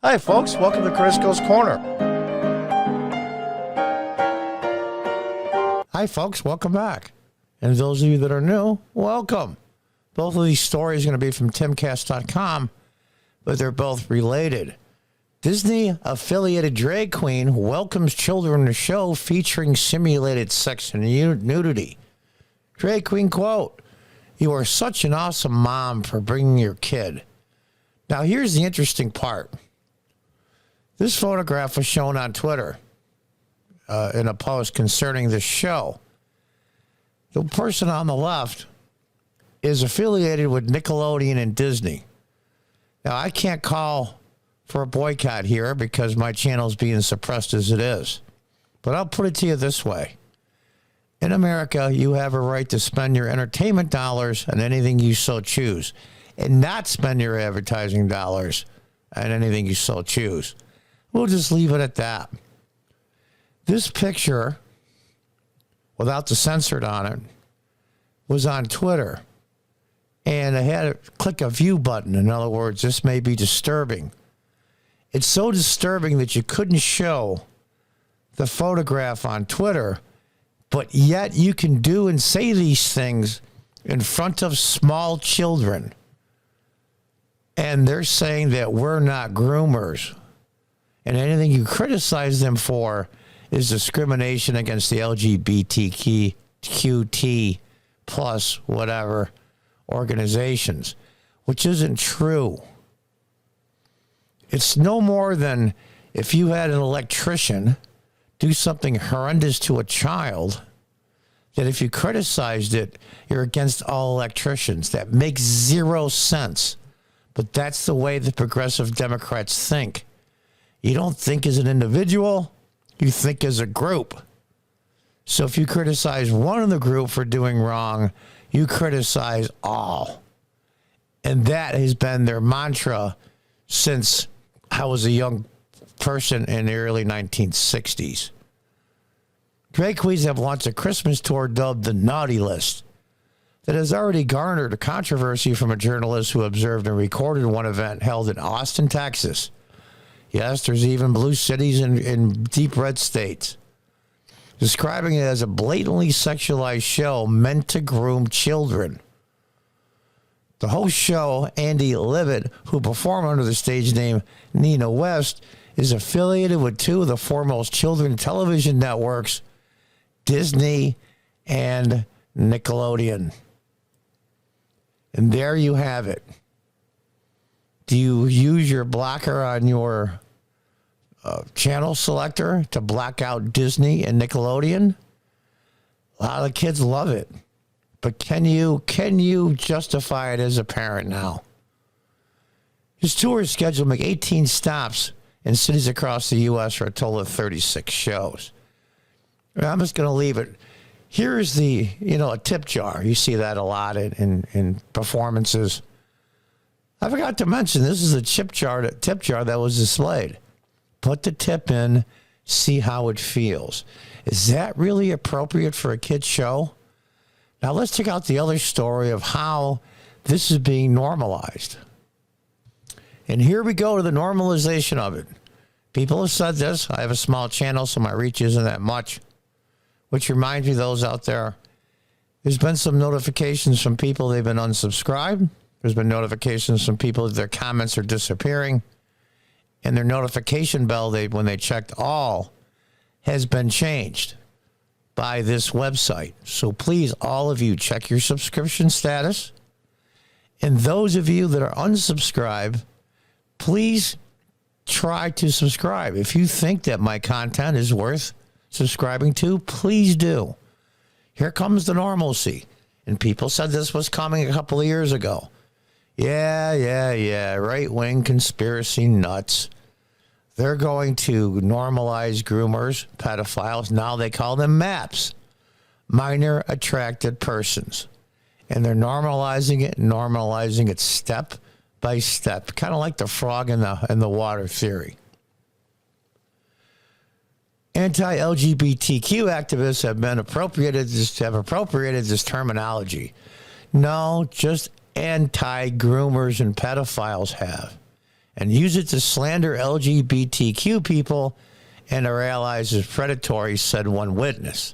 Hi, folks. Welcome to Crisco's Corner. Hi, folks. Welcome back. And those of you that are new, welcome. Both of these stories are going to be from timcast.com, but they're both related. Disney-affiliated drag queen welcomes children to show featuring simulated sex and nudity. Drag queen quote, "You are such an awesome mom for bringing your kid." Now, here's the interesting part. This photograph was shown on Twitter in a post concerning the show. The person on the left is affiliated with Nickelodeon and Disney. Now, I can't call for a boycott here because my channel is being suppressed as it is. But I'll put it to you this way. In America, you have a right to spend your entertainment dollars on anything you so choose and not spend your advertising dollars on anything you so choose. We'll just leave it at that. This picture, without the censored on it, was on Twitter. And I had to click a view button. In other words, this may be disturbing. It's so disturbing that you couldn't show the photograph on Twitter, but yet you can do and say these things in front of small children. And they're saying that we're not groomers. And anything you criticize them for is discrimination against the LGBTQ plus whatever organizations, which isn't true. It's no more than if you had an electrician do something horrendous to a child, that if you criticized it, you're against all electricians. That makes zero sense. But that's the way the progressive Democrats think. You don't think as an individual, you think as a group. So if you criticize one of the group for doing wrong, you criticize all. And that has been their mantra since I was a young person in the early 1960s. Drag queens have launched a Christmas tour dubbed the Naughty List that has already garnered a controversy from a journalist who observed and recorded one event held in Austin, Texas. Yes, there's even blue cities in deep red states. Describing it as a blatantly sexualized show meant to groom children. The host show, Andy Levitt, who performed under the stage name Nina West, is affiliated with two of the foremost children television networks, Disney and Nickelodeon. And there you have it. Do you use your blocker on your channel selector to black out Disney and Nickelodeon? A lot of kids love it. But can you justify it as a parent now? His tour is scheduled to make 18 stops in cities across the U.S. for a total of 36 shows. I'm just going to leave it. Here's a tip jar. You see that a lot in performances. I forgot to mention, this is a tip jar that was displayed. Put the tip in, see how it feels. Is that really appropriate for a kid's show? Now let's check out the other story of how this is being normalized. And here we go to the normalization of it. People have said this. I have a small channel, so my reach isn't that much. Which reminds me, those out there, there's been some notifications from people they've been unsubscribed. There's been notifications from people that their comments are disappearing. And their notification bell, when they checked all, has been changed by this website. So please, all of you, check your subscription status. And those of you that are unsubscribed, please try to subscribe. If you think that my content is worth subscribing to, please do. Here comes the normalcy. And people said this was coming a couple of years ago. Yeah. Right-wing conspiracy nuts. They're going to normalize groomers, pedophiles. Now they call them MAPs, minor attracted persons. And they're normalizing it step by step, kind of like the frog in the water theory. Anti-LGBTQ activists have appropriated this terminology. No, just anti-groomers and pedophiles have. and use it to slander LGBTQ people and their allies as predatory, said one witness.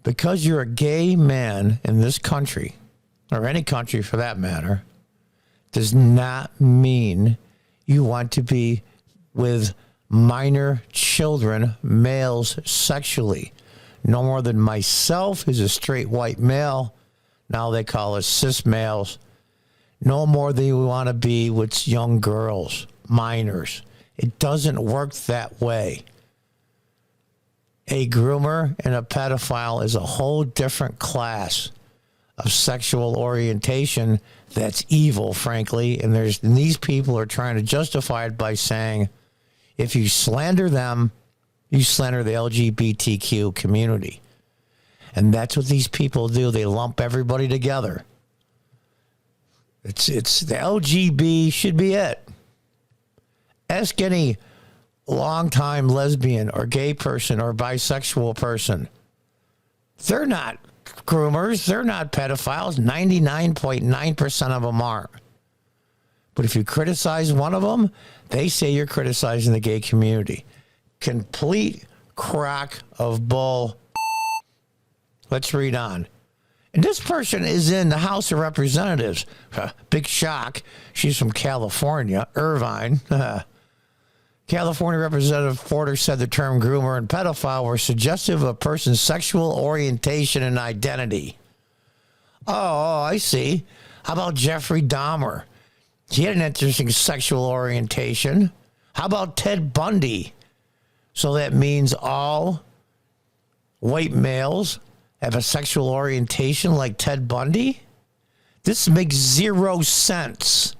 Because you're a gay man in this country, or any country for that matter, does not mean you want to be with minor children, males, sexually. No more than myself, who's a straight white male. Now they call us cis males. No more than you want to be with young girls, minors. It doesn't work that way. A groomer and a pedophile is a whole different class of sexual orientation that's evil, frankly. And these people are trying to justify it by saying, if you slander them, you slander the LGBTQ community. And that's what these people do. They lump everybody together. It's the LGB should be it. Ask any longtime lesbian or gay person or bisexual person. They're not groomers. They're not pedophiles. 99.9% of them are. But if you criticize one of them, they say you're criticizing the gay community. Complete crock of bull. Let's read on. And this person is in the House of Representatives. Big shock. She's from California, Irvine. California Representative Porter said the term groomer and pedophile were suggestive of a person's sexual orientation and identity. Oh, I see. How about Jeffrey Dahmer? He had an interesting sexual orientation. How about Ted Bundy? So that means all white males have a sexual orientation like Ted Bundy? This makes zero sense.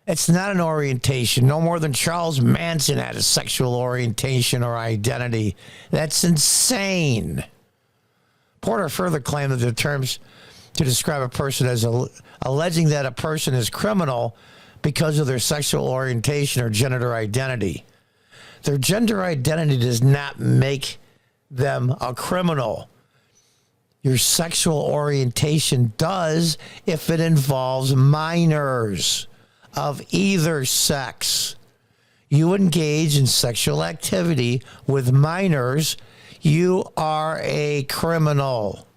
It's not an orientation. No more than Charles Manson had a sexual orientation or identity. That's insane. Porter further claimed that the terms to describe a person as alleging that a person is criminal because of their sexual orientation or gender identity. Their gender identity does not make them a criminal. Your sexual orientation does if it involves minors of either sex. You engage in sexual activity with minors, you are a criminal.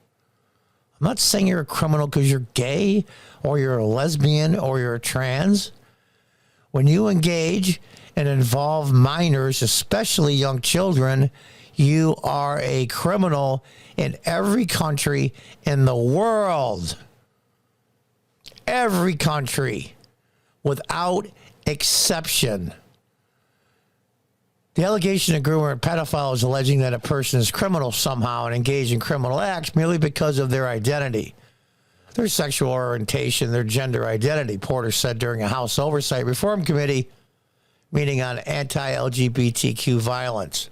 I'm not saying you're a criminal because you're gay or you're a lesbian or you're a trans. When you engage and involve minors, especially young children, you are a criminal in every country in the world. Every country, without exception. The allegation of groomer and pedophile is alleging that a person is criminal somehow and engaged in criminal acts merely because of their identity, their sexual orientation, their gender identity, Porter said during a House Oversight Reform Committee meeting on anti-LGBTQ violence.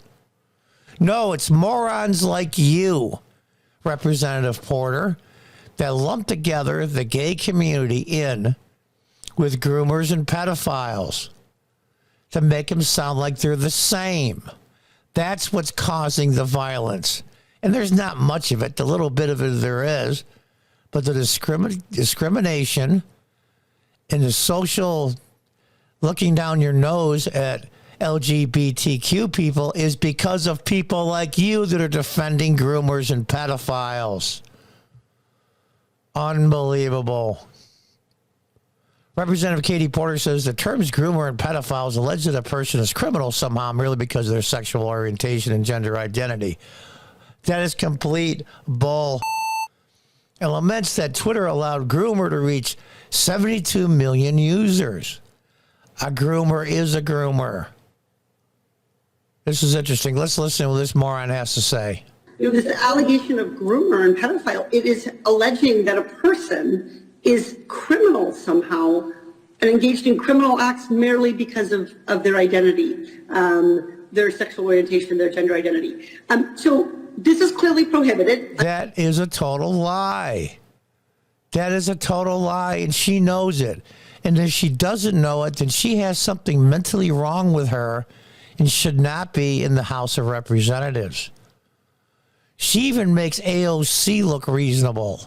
No, it's morons like you, Representative Porter, that lump together the gay community in with groomers and pedophiles to make them sound like they're the same. That's what's causing the violence. And there's not much of it. The little bit of it there is. But the discrimination and the social looking down your nose at LGBTQ people is because of people like you that are defending groomers and pedophiles. Unbelievable. Representative Katie Porter says the terms groomer and pedophiles allege that a person is criminal somehow merely because of their sexual orientation and gender identity. That is complete bull. And laments that Twitter allowed Groomer to reach 72 million users. A groomer is a groomer. This is interesting. Let's listen to what this moron has to say. This allegation of groomer and pedophile, it is alleging that a person is criminal somehow and engaged in criminal acts merely because of their identity, their sexual orientation, their gender identity. So this is clearly prohibited. That is a total lie. That is a total lie, and she knows it. And if she doesn't know it, then she has something mentally wrong with her and should not be in the House of Representatives. She even makes AOC look reasonable.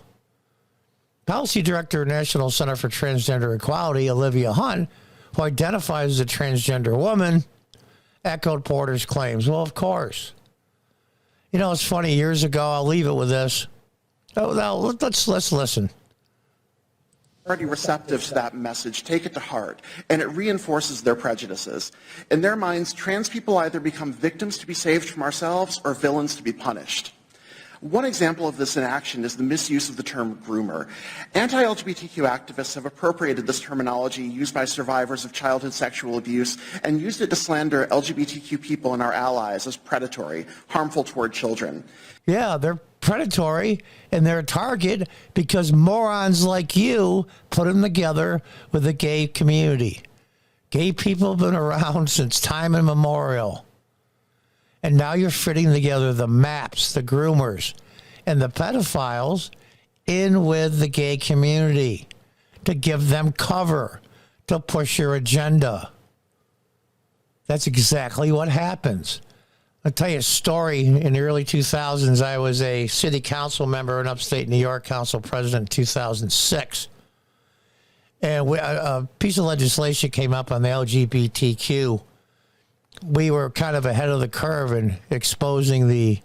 Policy Director, National Center for Transgender Equality, Olivia Hunt, who identifies as a transgender woman, echoed Porter's claims. Well, of course. You know, it's funny. Years ago, I'll leave it with this. Oh, now let's listen. Already receptive to that message, take it to heart, and it reinforces their prejudices. In their minds, trans people either become victims to be saved from ourselves or villains to be punished. One example of this in action is the misuse of the term groomer. Anti-LGBTQ activists have appropriated this terminology used by survivors of childhood sexual abuse and used it to slander LGBTQ people and our allies as predatory, harmful toward children. Yeah, they're predatory and they're a target because morons like you put them together with the gay community. Gay people have been around since time immemorial. And now you're fitting together the maps, the groomers, and the pedophiles in with the gay community to give them cover, to push your agenda. That's exactly what happens. I'll tell you a story. In the early 2000s, I was a city council member in upstate New York, council president in 2006. And a piece of legislation came up on the LGBTQ. We were kind of ahead of the curve in exposing the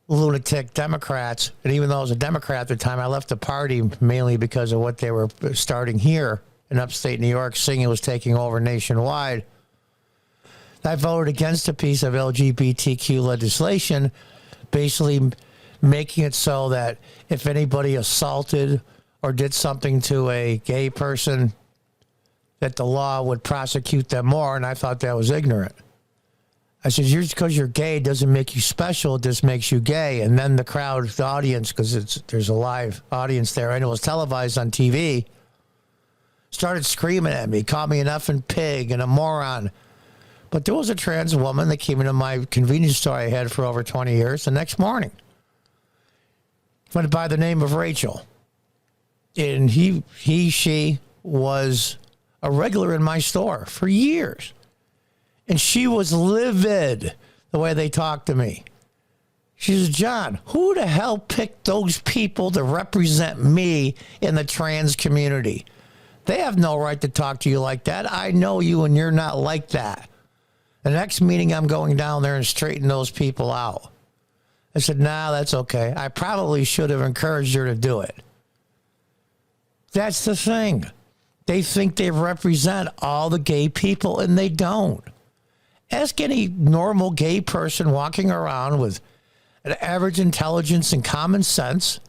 lunatic Democrats. And even though I was a Democrat at the time, I left the party mainly because of what they were starting here in upstate New York, singing was taking over nationwide. I voted against a piece of LGBTQ legislation, basically making it so that if anybody assaulted or did something to a gay person, that the law would prosecute them more, and I thought that was ignorant. I said, just because you're gay doesn't make you special, it just makes you gay. And then the crowd, the audience, because there's a live audience there, and it was televised on TV, started screaming at me, called me an effing pig and a moron. But there was a trans woman that came into my convenience store I had for over 20 years the next morning. Went by the name of Rachel. And she was a regular in my store for years. And she was livid the way they talked to me. She says, John, who the hell picked those people to represent me in the trans community? They have no right to talk to you like that. I know you and you're not like that. The next meeting, I'm going down there and straighten those people out. I said, nah, that's okay. I probably should have encouraged her to do it. That's the thing. They think they represent all the gay people, and they don't. Ask any normal gay person walking around with an average intelligence and common sense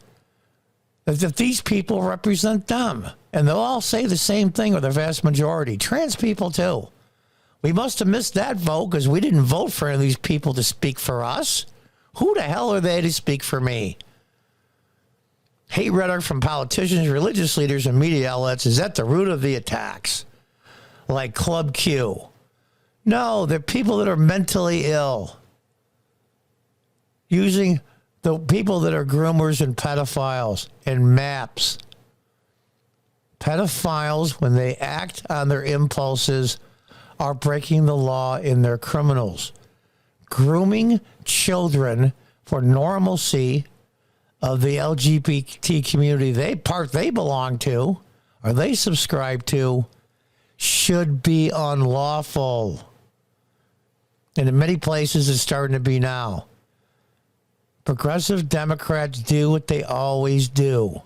that these people represent them. And they'll all say the same thing, or the vast majority. Trans people, too. We must have missed that vote because we didn't vote for any of these people to speak for us. Who the hell are they to speak for me? Hate rhetoric from politicians, religious leaders, and media outlets is at the root of the attacks, like Club Q. No, they're people that are mentally ill, using the people that are groomers and pedophiles and maps. Pedophiles, when they act on their impulses, are breaking the law and they're criminals. Grooming children for normalcy of the LGBT community they belong to or they subscribe to should be unlawful. And in many places it's starting to be now. Progressive Democrats do what they always do.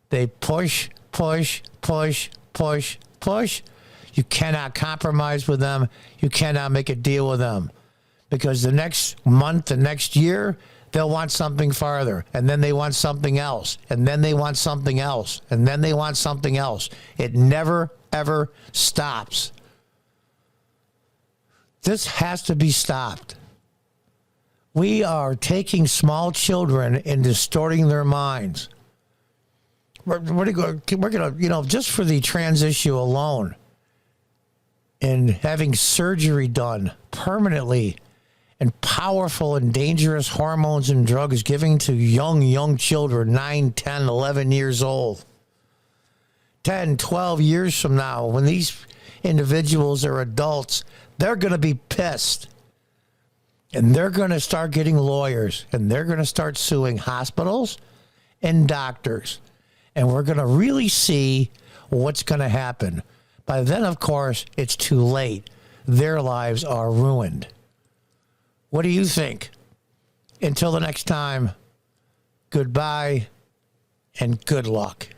They push, push, push, push, push. You cannot compromise with them. You cannot make a deal with them. Because the next month, the next year, they'll want something farther. And then they want something else. And then they want something else. And then they want something else. It never, ever stops. This has to be stopped. We are taking small children and distorting their minds. We're going to, just for the trans issue alone, and having surgery done permanently, and powerful and dangerous hormones and drugs giving to young children, 9, 10, 11 years old. 10, 12 years from now, when these individuals are adults, they're going to be pissed. And they're going to start getting lawyers, and they're going to start suing hospitals and doctors. And we're going to really see what's going to happen. By then, of course, it's too late. Their lives are ruined. What do you think? Until the next time, goodbye and good luck.